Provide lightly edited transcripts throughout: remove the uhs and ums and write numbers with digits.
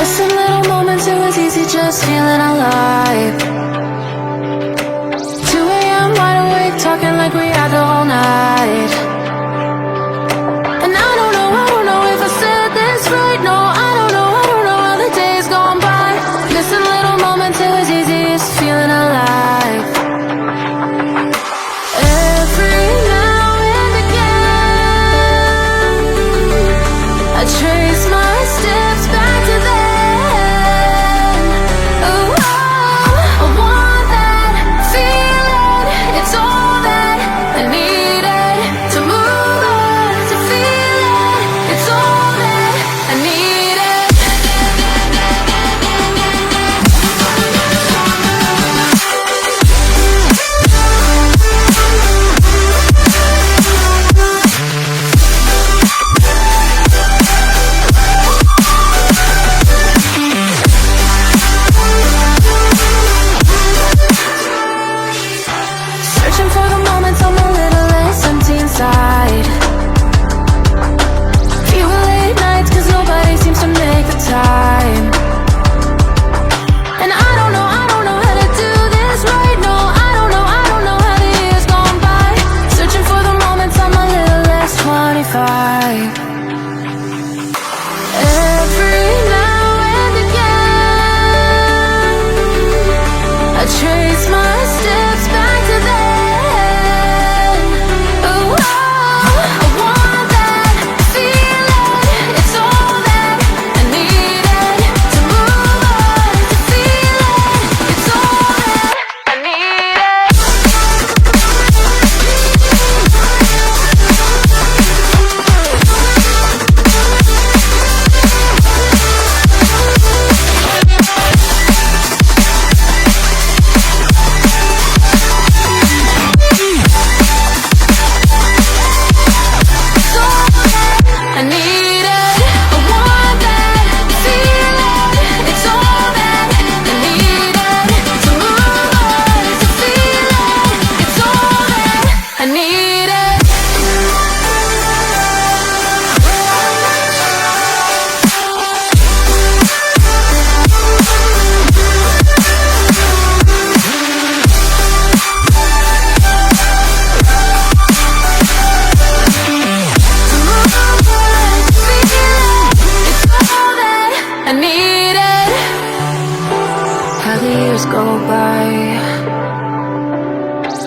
Missing little moments, it was easy just feeling alive. 2 a.m. wide awake, talking like we had the whole night. And I don't know if I said this right. No, I don't know how the days gone by. Missing little moments, it was easy just feeling alive. Every now and again, I trace my steps back to then. Oh, I want that feeling. It's all that I needed to move on, to feel it. It's all that I needed. Searching for the moments I'm a little less empty inside. Fewer late nights cause nobody seems to make the time. And I don't know how to do this right. No, I don't know how the years gone by. Searching for the moments I'm a little less 25. Every now and again, I trace my steps back to then. Oh, I want that feeling. It's all that I needed to move on, to feel it. It's all that I needed. I needed. I want that feeling. It's all that I needed to move on, to feel it. It's all that I needed. I needed. How the years go by,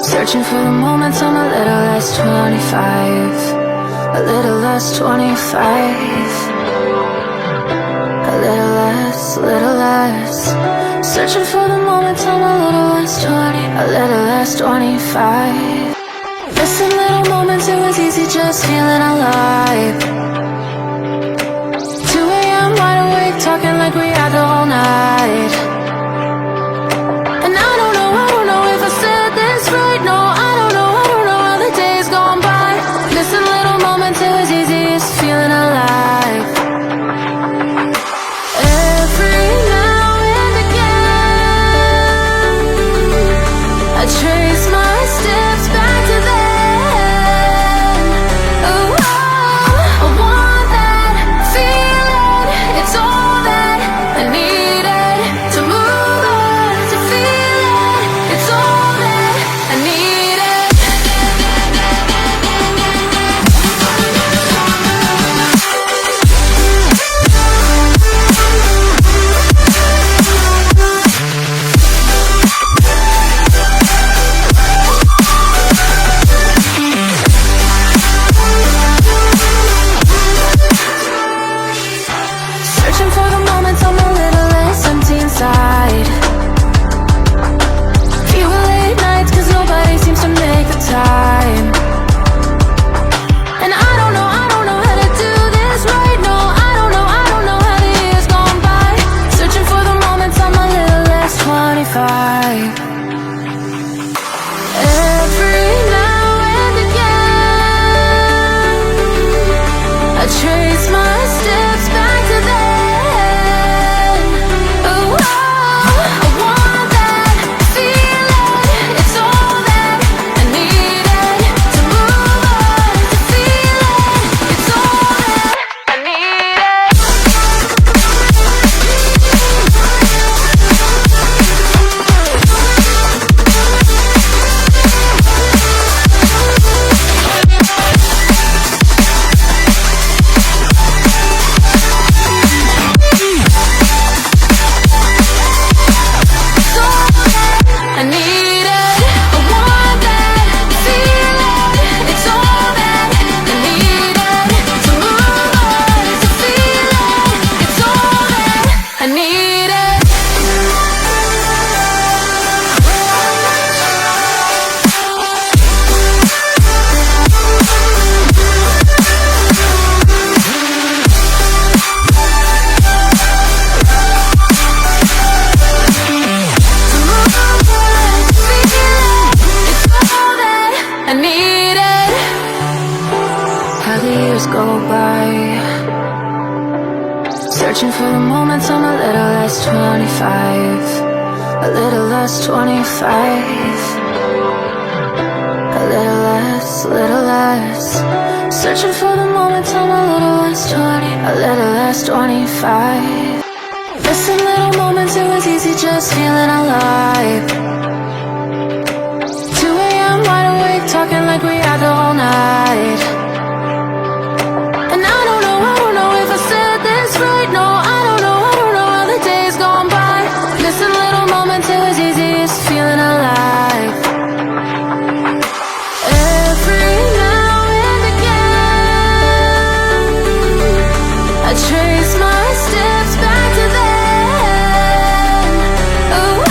searching for the moments I'm a little less 25, a little less 25, a little less, searching for the moments I'm a little less 20, a little less 25. Missing little moments, it was easy just feeling alive. 2 a.m. wide awake, talking like we had the whole night. And I don't know if I said this right. No, I don't know how the days gone by. Missing little moments, it was easy just feeling alive. Every now and again, I trace my steps back to then. Oh, I want moments I'm a little less 25, a little less 25, a little less. Searching for the moments I'm a little less 20, a little less 25. Missing little moments, it was easy just feeling alive. 2 a.m. wide awake, talking like we had the whole night. And I don't know if I said this right. No, I don't know how the days gone by. Missing little moments, it was easy just feeling alive. Every now and again, I trace my steps back to then. Oh, I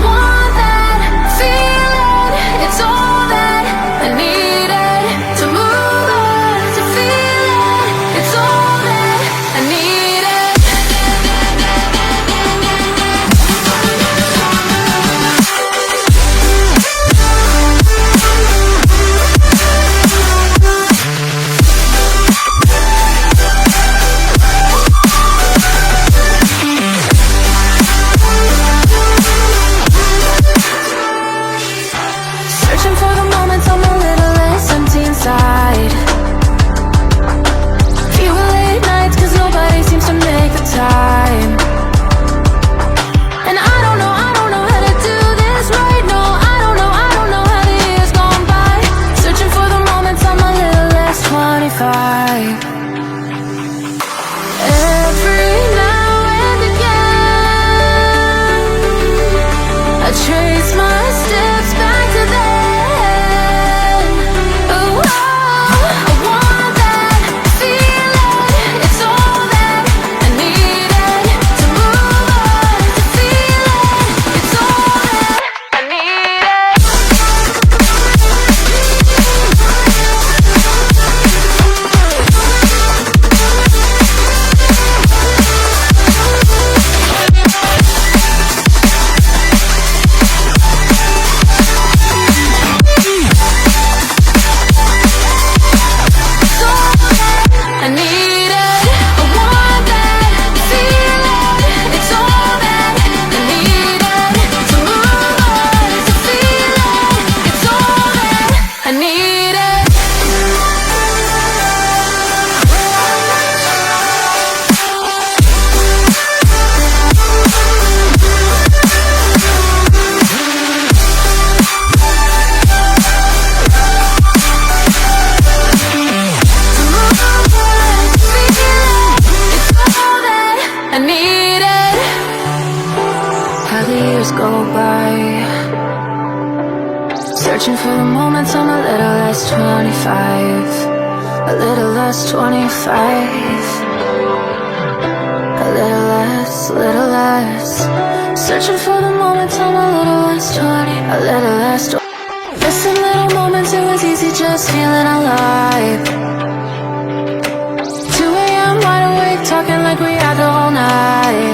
want that feeling. It's all that I needed to move on, to feel it. It's all that I needed. Searching for the moments I'm a little less empty inside. Fewer late nights cause nobody seems to make the time. And I don't know how to do this right. No, I don't know how the years gone by. Searching for the moments I'm a little less 25. Every now and again, I trace my steps back to then. Oh, I want that feeling. It's all that I needed to move on, to feel it. It's all that I needed. I needed, I want that feeling. It's all that I needed to move on, to feel it. It's all that I needed. To move on, to feel it. It's all that I needed. How the years go by, searching for the moments I'm a little less 25, a little less 25, a little less. Searching for the moments I'm a little less 20, a little less 20. Missing little moments, it was easy just feeling alive. 2 a.m. wide awake, talking like we had the whole night.